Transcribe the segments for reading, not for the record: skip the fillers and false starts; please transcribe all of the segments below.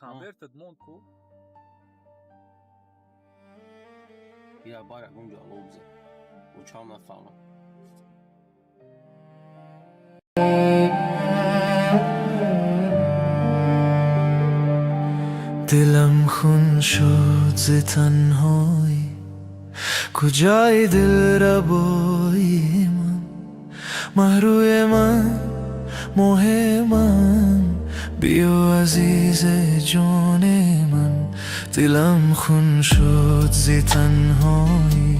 Camberta de Monco. بیا بار اونجا لوبزه و چام نفهمم دلم خون شد ز تنهایی کجای دل ربایی من محروی من ماه من بیا عزیز جان من دلم خون شد ز تنهایی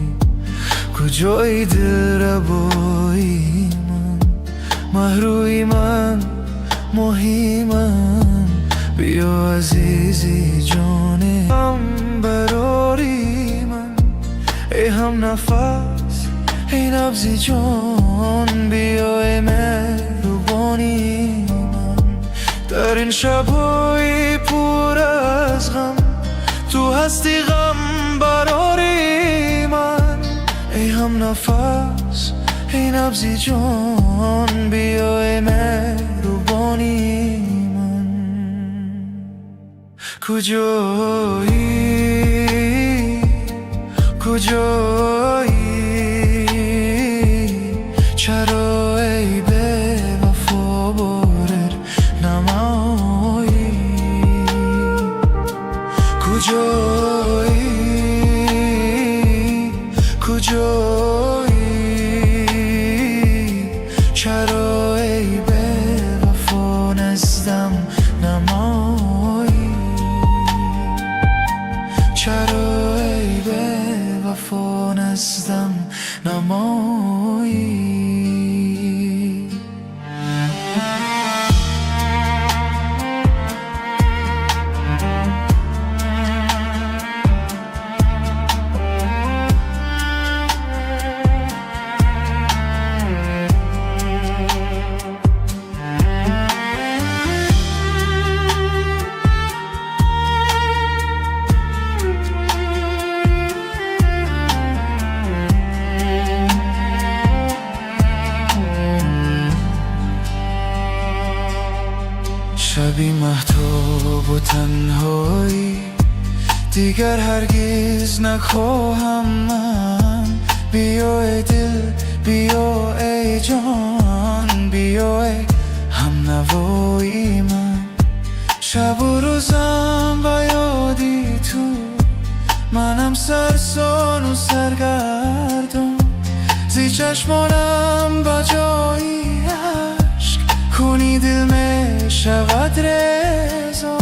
کجای دل ربایی من محروی من ماهی من بیا عزیزی جانم براری من ای هم نفس ای نبضی جان بیا ای مهربانی من در این شبهای پر از غم تو هستی غم براری من ای هم نفس ای نبضی جان بیا ای مهربانی کجایی چرا ای به وفا بارد نمایی کجایی چرا ای به وفا نزدم نمایی چرا ای به وفا نزدم نمایی شبی مهتاب و تنهایی دیگر هرگز نخواهم من بیا ای دل بیا ای جان بیا ای هم نوایی من شب و روزم با یادی تو منم سرسان و سرگردان زی چشمانم با جایی عشق کنی دل می شود رضا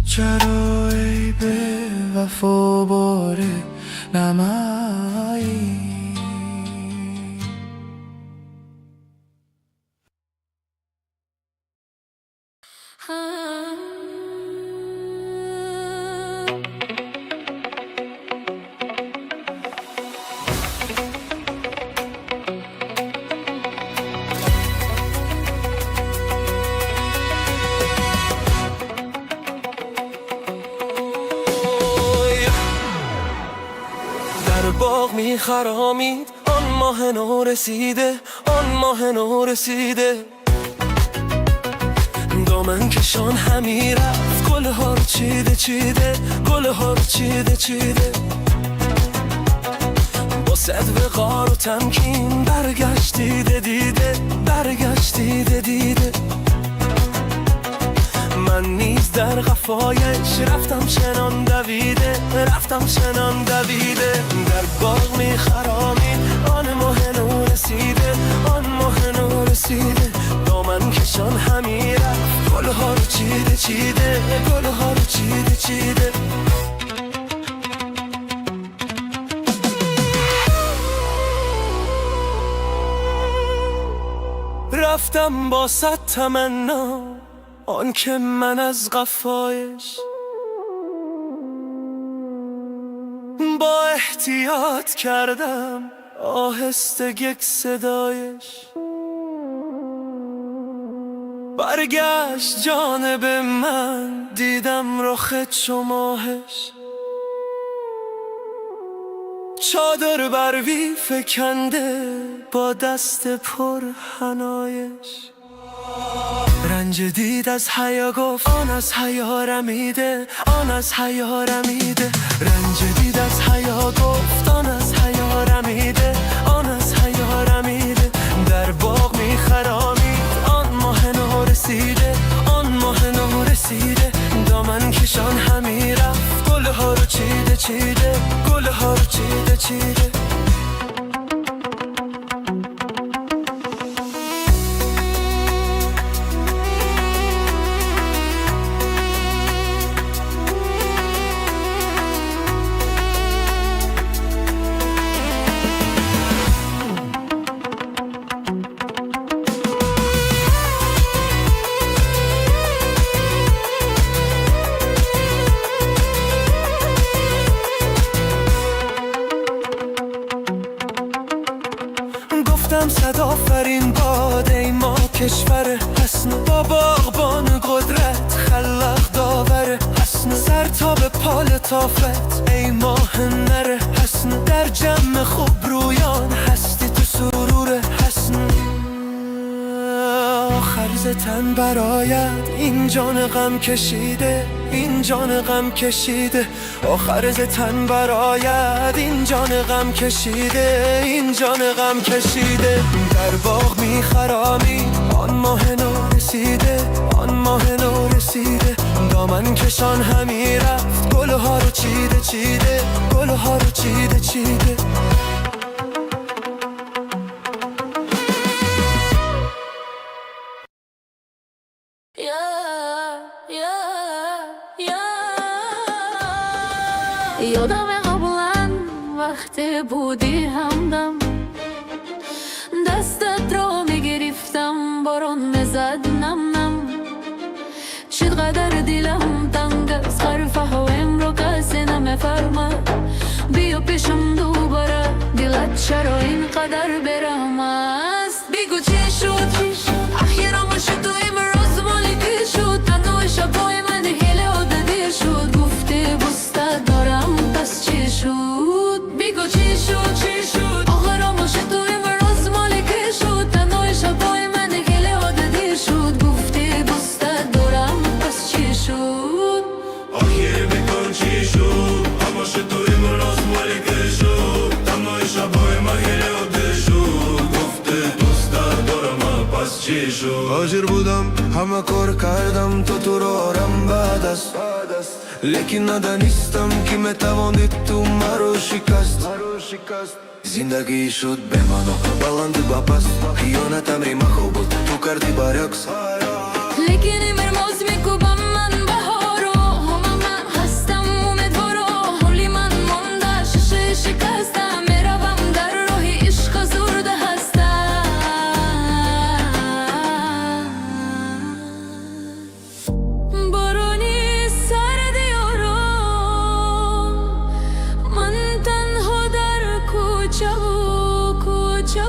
چرا ای به وفا باره نمایی در باغ می خرامید آن ماه نو رسیده آن ماه نو رسیده دامن کشان همی رفت گل ها رو چیده چیده گل ها رو چیده چیده با صد وقار و تمکین برگشتیده دیده برگشتیده دیده من نیز در قفایش رفتم چنان دویده رفتم چنان دویده در باغ می خرامید آن ماه نو رسیده آن ماه نو رسیده دامن کشان همی رفت گل ها رو چیده چیده گل ها رو چیده چیده رفتم با صد تمنا آن که من از قفایش با احتیاط کردم آهسته یک صدایش برگشت جانب من، دیدم رخت چو ماهش، چادر بر وی فکنده با دست پر حنایش. رنج دید از حیا گفت آن از حیا رمیده، آن از حیا رمیده. رنج دید از حیا گفت آن از حیا رمیده، آن از حیا رمیده. در باغ میخرامید آن ماه نو رسیده، آن ماه نو رسیده. دامن کشان همی رفت، گلها رو چیده چیده، گلها رو چیده چیده. صد آفرین باد ای ما کشور حسن، با باغبان قدرت خلاق داور حسن. سر تا به پال تافت ای ماه نر حسن، در جمع خوب رویان هستی تو سرور حسن. آخر ز تن برآید این جان غم کشیده، این جان غم کشیده. آخر ز تن برآید این جان غم کشیده، این جان غم کشیده. در باغ میخرامید آن ماه نو رسیده، آن ماه نو رسیده. دامن کشان همی رفت، گلها رو چیده چیده، گلها رو چیده چیده. یادم قبلا وقتی بودی همدم، دستت را میگرفتم باران میزد نم نم. چقدر دلم تنگ از حرف هوایم رو کسی نمیفهمد. بیا پیشم دوباره، دلت چرا اینقدر برهم است؟ بگو چی شد؟ اخیرا ما شد تو امروز مالکی شد. تنها شبای من هیله عادتی شد. گفته بستت دارم پس چی شد؟ بگو چی شد؟ اخیرا ما شد تو امروز مالکی شد. تنها شبای من هیله عادتی شد. گفته بستت دارم پس چی شد؟ آخر بگو چی شد؟ اما شد تو امروز مالکی شد. تنها شبای من هیله عادتی شد. گفته بستت دارم پس چی شد؟ حاضر بودم همه کار کردم تو رو آرم بعد است، لیکن ندانستم که میتواند تو مرا شکست. زندگی شد به منو بلند باپس، خیانتم ریمخو بود تو کردی برعکس. لیکن امروز میکوبم من بهارو، من هستم امیدوارو. حالی من مانده شیشه شکستم، میروم در راه عشق زرده هستم. بارانی سرد یارو، من تنها در کوچه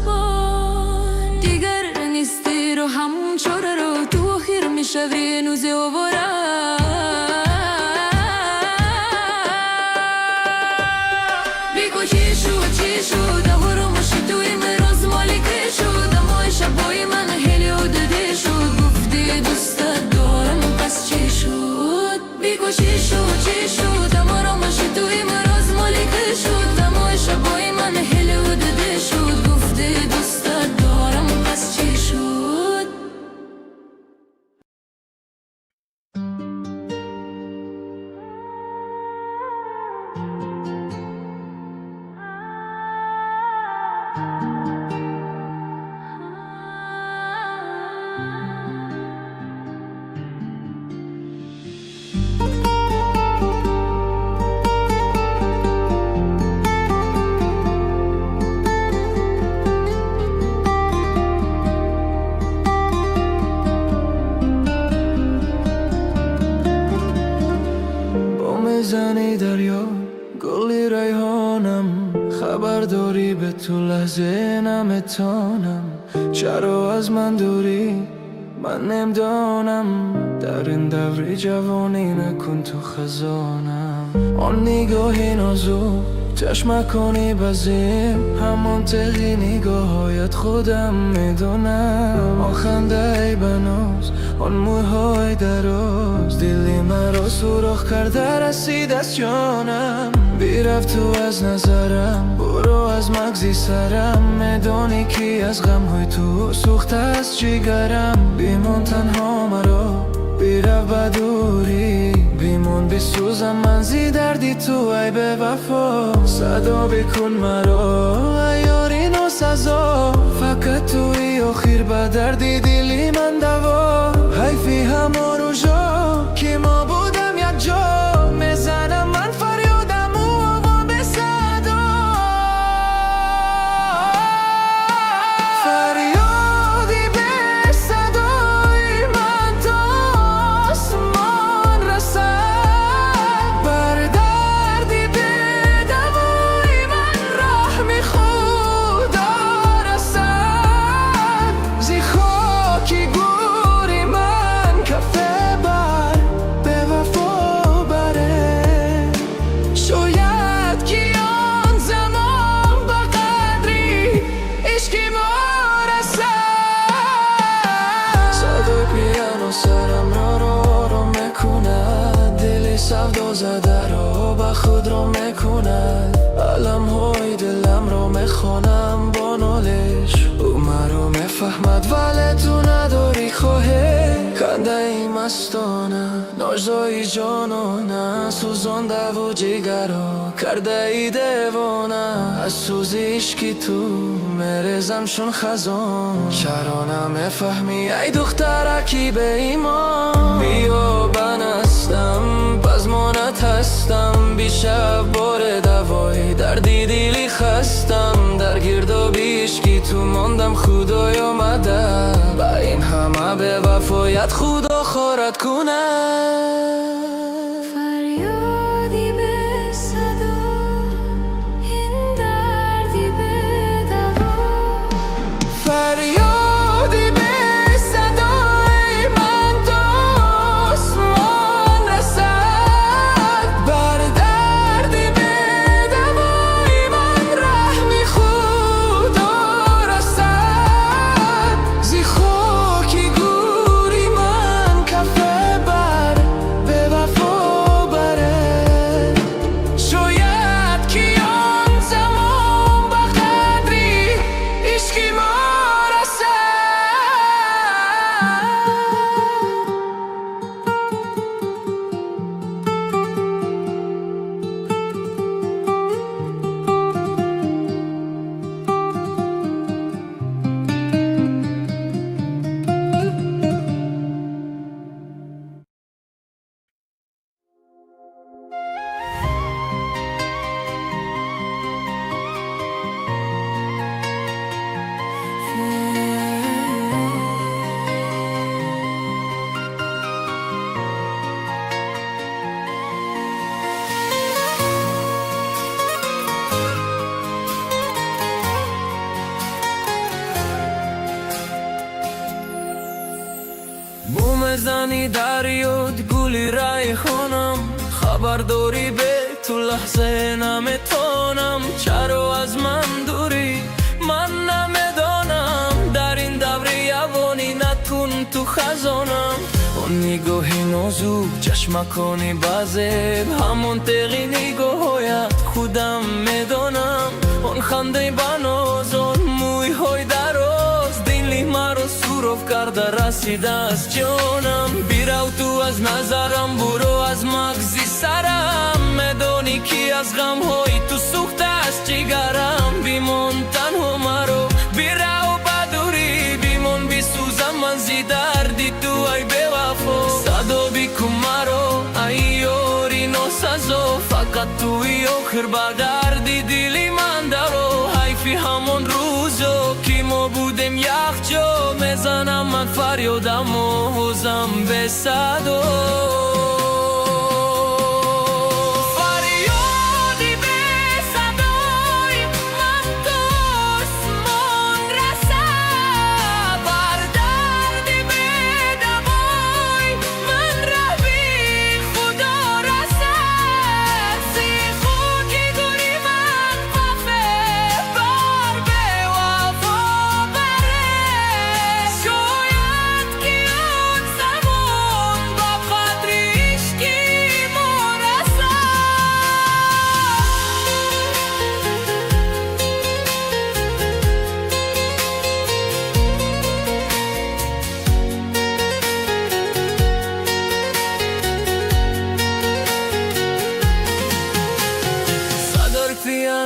بان. دیگر نیستی رو همون چاره رو، تو آخر میشوی نوزه و بارا. بگو چی شد؟ اهورو ماشی تو امروز مالکی شد. اما شبای من هیلی عادتی شد. گفتی دوستت دارم پس چی شد؟ بگو چی شد؟ اهورو ماشی تو امروز مالکی شد. اما شبای من هیلی عادتی شد. گفتی دوستت دارم پس چی شد؟ میزنی دریا گلی ریحانم، خبر داری به تو لحظه نمیتانم. چرا از من دوری من نمیدانم در این دوری جوانی نکن تو خزانم. آن نگاهی نازو چشمکانی بزیم، همون تقی نگاهایت خودم میدونم. آن خنده ای بناز، آن موهای دراز، دلی مرا سوراخ کرده رسید از جانم. بیرفت تو از نظرم، برو از مغزی سرم، میدانی کی از غمهای تو سوخته از جگرم. بیمون تنها مرا بیرفت بدوری، بیمون بسوزم من زی دردی تو ای به وفا. صدا بکن مرا ای یاری نو سزا، فقط توی آخر به دردی دلی من دوا. حیفی همون روزا که ما بودم یک جا، میزنم من فریادم و آوا به صدا. فریادی به صدای من تا آسمان رسد، بر دردی به دوای من رحم خدا رسد. زی خاکی گوری من کفه بر به وفا بره، شاید که آن زمان با قدری عشقی ما رسد. صدای پیانو سرم رو میکند، دلی سودا زده رو به خود رو میکند. علم های دلم رو میخونم با نالش، او مرا میفهمد ولی تو نداری خواهی. خنده ای مستانه ناجزای جانانه، سوزانده و جگرا کرده ای دیوانه. از سوز عشقی تو میریزم شون خزان، چرا نمیفهمی ای دخترکی به ایمان. بیا بنستم پزمانت هستم، بیشب بار دوای دردی دلی خستم. در گردابی عشقی تو ماندم خدای آمده، با این همه به وفایت خدا خارت کنه. فریادی به صدا، این دردی به دوا. فریادی به صدای من تا آسمان رسد، بر دردی به دوای من رحم خدا رسد. زی خاکی گوری من کفه بر به وفا بره، شاید که آن زمان با قدری عشقی ما رسد. بومزنی دریاد گلی ریحانم، خبرداری به تو لحظه نمیتونم. چرا از من دوری من نمیدانم، در این دوری یوانی نکن تو خزانم. اون نگاهی نازو چشمکانی بزید، همون تقی نگاهایت خودم میدانم. اون خنده بناز، اون موی های دراز، دلی مرا سوراخ کرده رسید از جانم. بیرو تو از نظرم، برو از مغزی سرم، میدانی کی از غم های تو سوخته از جگرم. بیمون تنها مرا بیرو بدوری، بیمون بسوزم من زی دردی تو ای به وفا. صدا بکن مرا ای یاری نو سزا، فقط توی آخر به دردی دلی من درو. حیفی همون روزا که ما بودیم یک جا، میزنم من فریادم و حوزم به صدا. فریادی به صدای من تا آسمان رسد، بر دردی به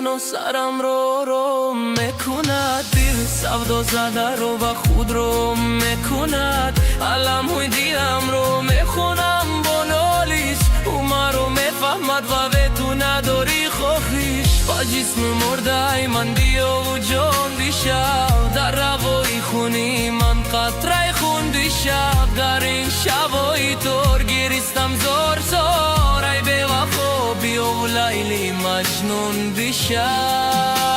منو سرم رو میکند دل سودا زده رو و خود رو میکند علم های دیلم رو میخونم با نالیش او ما رو میفهمد و به تو نداری خوخیش با جسم مرده من بیا و جان دیشب در روای خونی من قطره خون دیشب در این شبای تور گریستم زار زار ای به وفا بیا و لیلی مجنون دیشب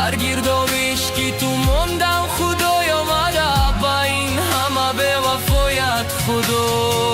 برگیر داویش که تو موندم خدای آمده با این همه به وفایت خدا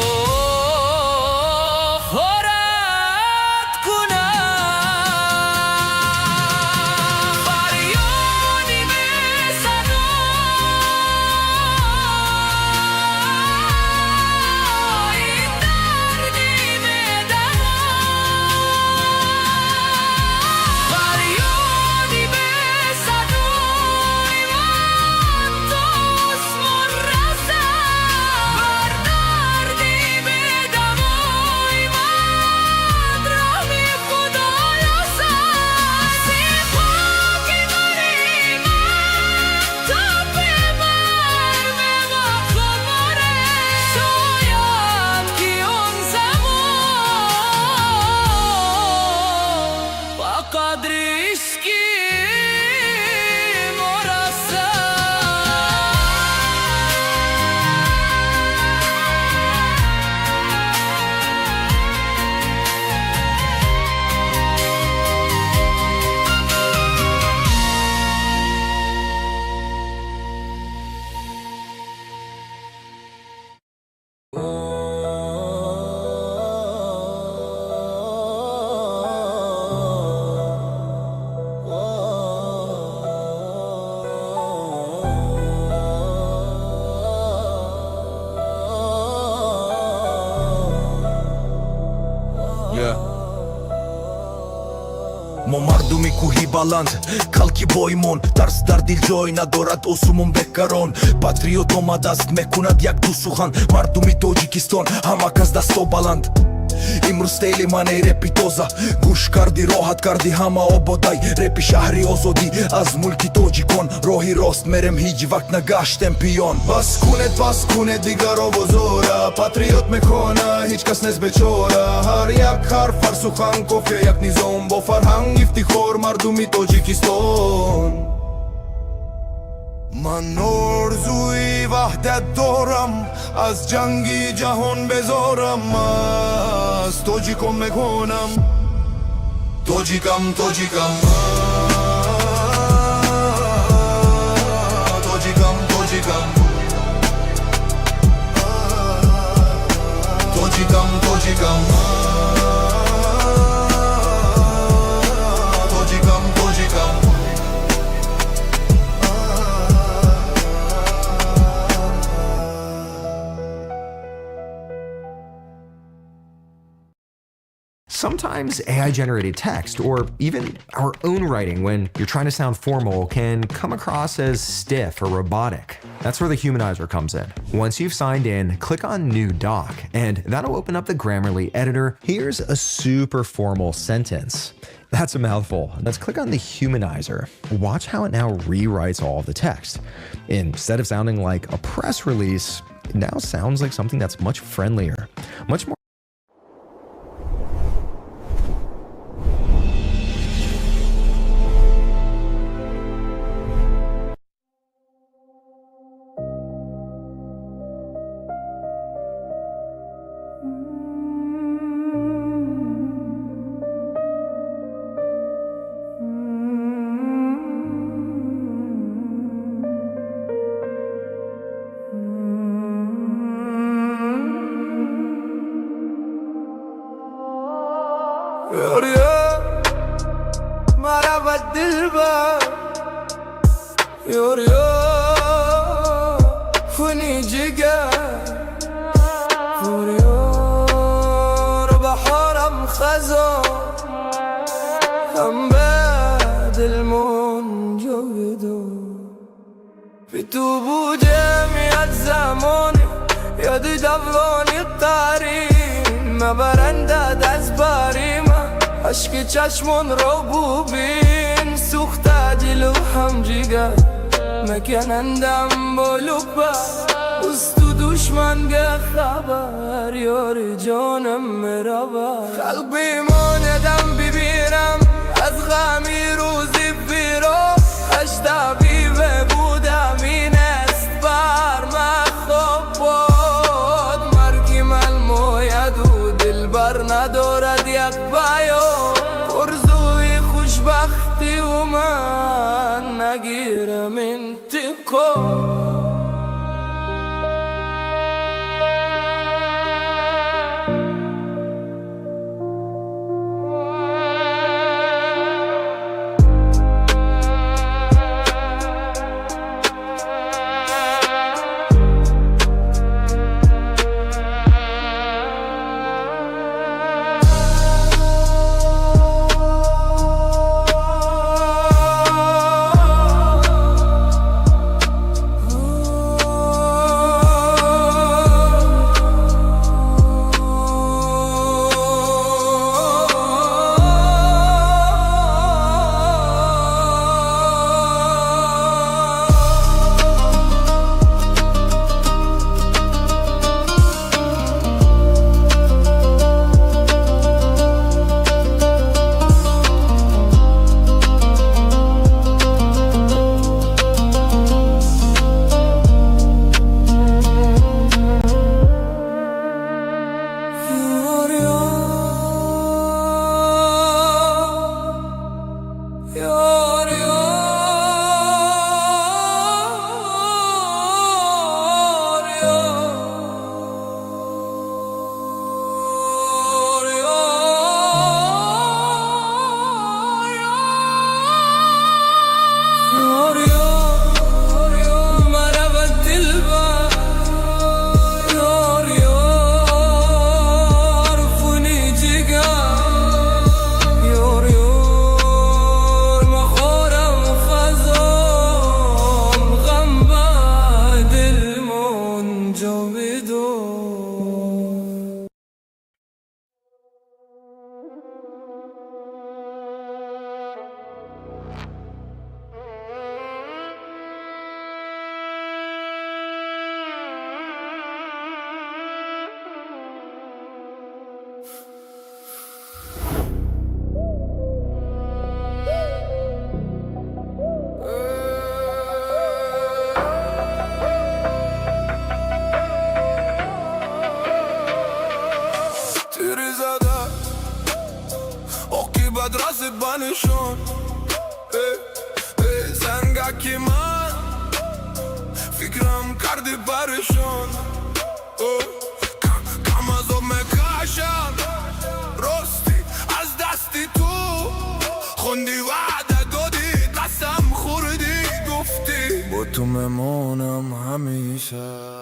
ما مردمی کوهی بلند کلکی بایمون ترس در دل جای ندارد осумон бекарон патриот омадааст мекунад як ду сухан мардуми тоҷикистон ҳама кас дасто баланд имрӯз стейли ман репи тоза гӯш карди роҳат карди ҳама ободай репи шаҳри озодӣ аз мулки тоҷикон роҳи рост мерем ҳиҷ вақт нагаштем пиён бас кунед дигар овозора патриот мекона ҳеҷ кас нест бечора ҳар як ҳарф ҳар сухан кофия як низом бо фарҳанг ифтихор мардуми тоҷикистон ман орзуи ваҳдат дорам аз ҷанги ҷаҳон безорам аз тоҷикон мекунам тоҷикам тоҷикам тоҷикам тоҷикам тоҷикам тоҷикам Sometimes AI-generated text, or even our own writing when you're trying to sound formal, can come across as stiff or robotic. That's where the Humanizer comes in. Once you've signed in, click on New Doc, and that'll open up the Grammarly editor. Here's a super formal sentence. That's a mouthful. Let's click on the Humanizer. Watch how it now rewrites all of the text. Instead of sounding like a press release, it now sounds like something that's much friendlier, much more مرا بدل با کنی جگر فوریار بحارم خزان هم بعد المنجا بدو في تو بودم یاد زمانی یاد دوانی قریم مبرندد از باریمه عشق چشمون رو ببین سوخته دلو هم جگر مکنندم با لبه دوست و دشمن گه خبر یار جانم مرابر قلبی ماندم ببینم از غمی روزی بیرو هشتا بیوه بودم این است بر مخواب بود مرگی ملموید و دل بر ندارد یک بیان پرزوی خوشبختی و من نگیرم انتقام راست بانشون زنگکی من فکرم کردی برشون کم از او مکاشم راستی از دستی تو خوندی وعده دادی قسم خوردی گفتی با تو ممانم همیشه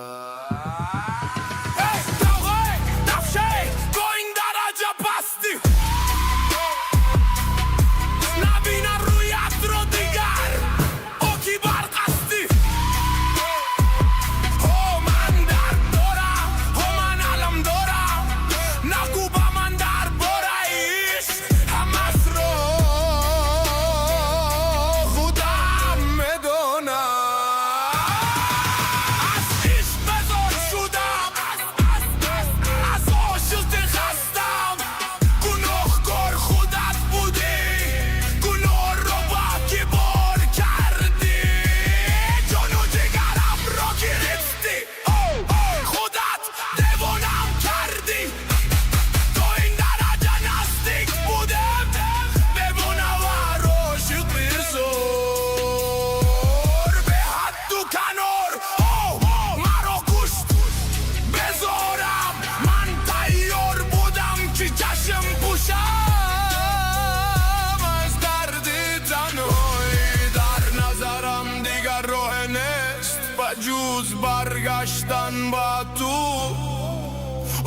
و جوز برگشتن با تو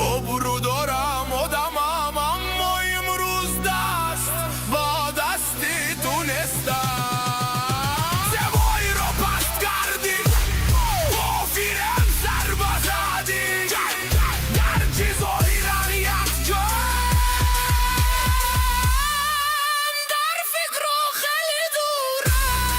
ابرو دارم آدمم اما امروز دست با دستی تونستم زبایی رو پست کردی بافیرم سر بزدی در چیزایی رنیت جان در فکر و خیلی دورم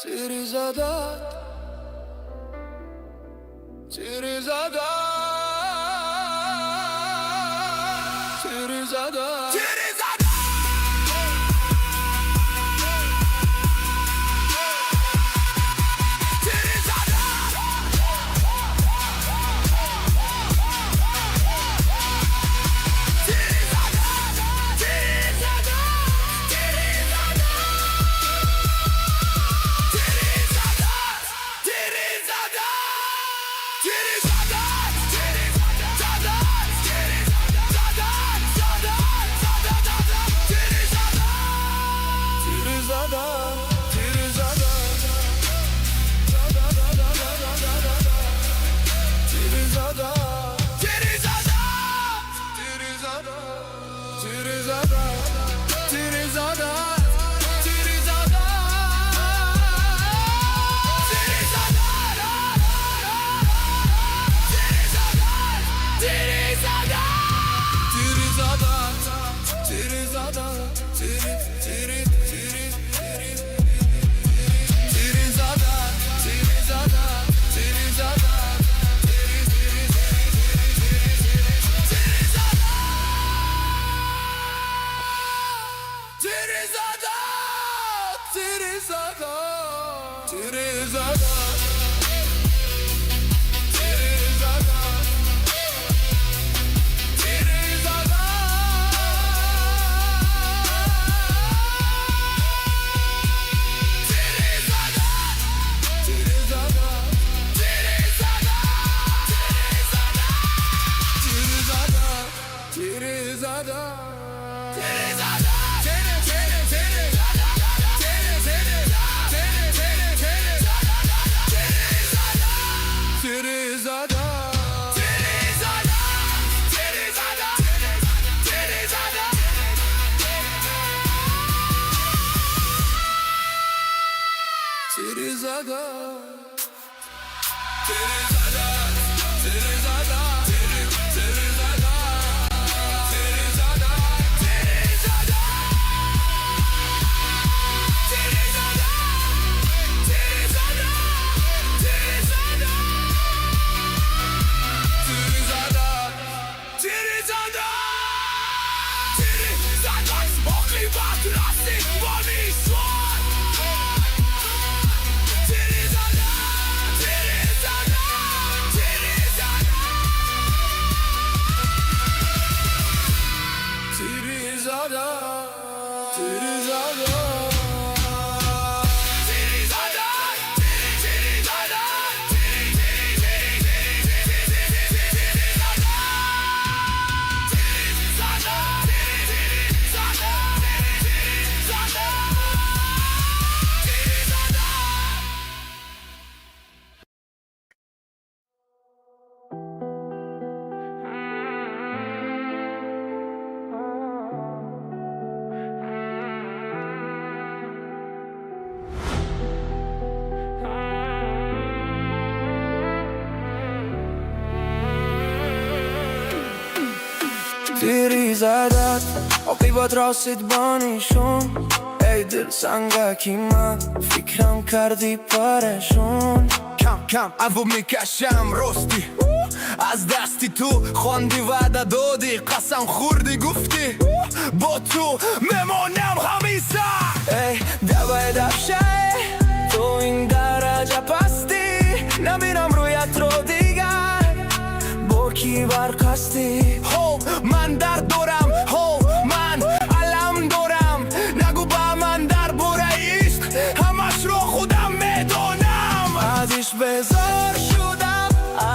تیری زدد تیری زدد تیری زدد تیری زدد تیری زدد تیری زدد تیری زدد تیری تیری زدد عاقبت راسید بانیشون ای دل سنگکی من فکرم کردی پرشون کم کم عفو میکشم راستی از دستی تو خواندی وعده دادی قسم خوردی گفتی با تو میمونم همیشه ای دبای دفشه تو این درجه پستی نمیرم رویت رو دیگر با کی کی برکستی من در دورم من علم دورم نگو با من در بوره عشق همش رو خودم میدونم ازش بزار شدم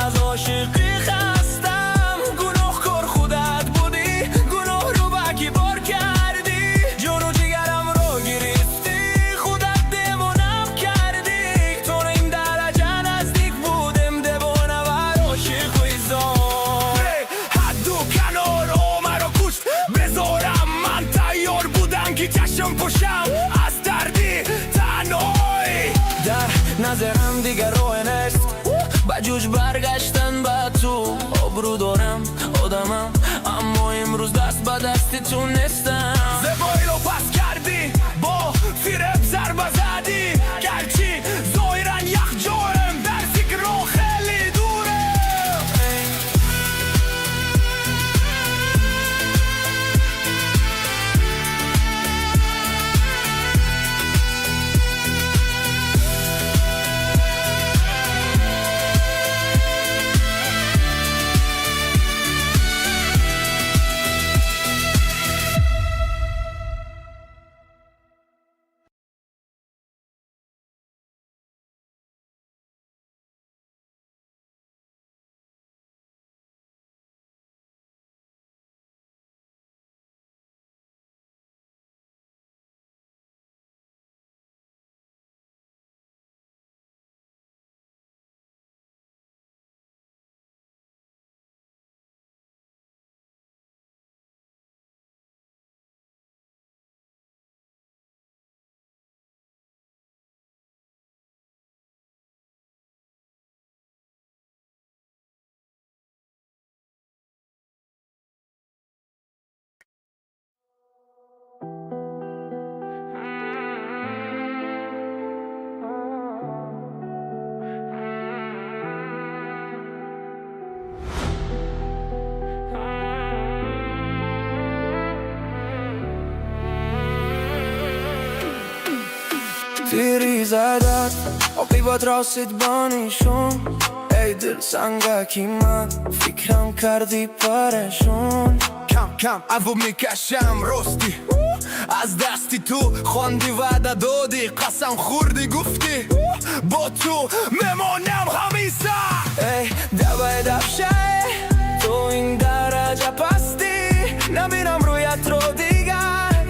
از عاشقی خستم گناه کار خودت بودی گناه رو بکی بار کردی جون و جگرم رو گرفتی خودت دیوانم کردی تو این درجه نزدیک بودم دیوانه و عاشق و ایزان حد و کنار مرا کشت بذارم من تیار بودم که چشم پوشم از دردی تنهایی در نظرم دیگر روی نیست بجوش برگشتن با تو آبرو دارم آدمم اما امروز دست به دستی تو نیستم زبایی رو پس کردی با فیرب ضربه زدی گرچی ظاهرن یک جایم در فکر رو خیلی دوره تیری زدت آقی باد راست بانیشون ای دل سنگکی من فکرم کردی پرشون کم کم عفو میکشم راستی از دستی تو خواندی وعده دادی قسم خوردی گفتی با تو میمانم همیشه ای دبای دبشه تو این درجه پستی نبینم رویت رو دیگر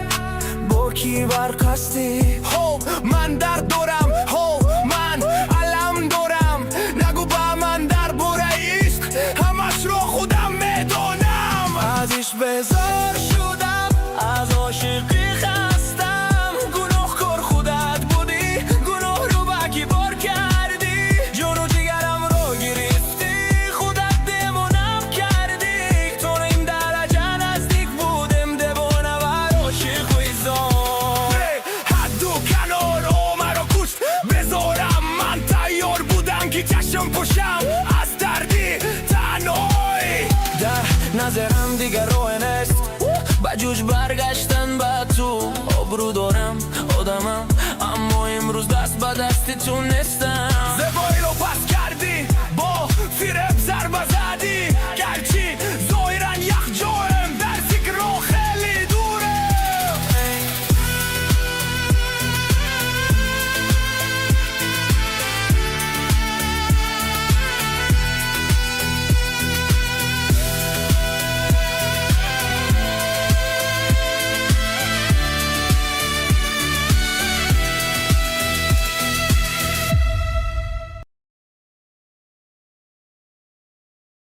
با کی برکستی من در دورم من علم دورم نگو با من در بوره عشق همش رو خودم میدونم ازش بزار شدم از عاشقی خستم گناه کار خودت بودی گناه رو بکی بار کردی جون و جگرم رو گرفتی خودت دیوانم کردی تو این درجه نزدیک بودم دیوانه و عاشق و ایزان حد و کنار مرا کشت بذارم من تیار بودم که چشم پوشم از دردی تنهایی در نظرم دیگر روی نیست بجوش برگشتن با تو آبرو دارم آدمم اما امروز دست به دستی تو نیستم زبایی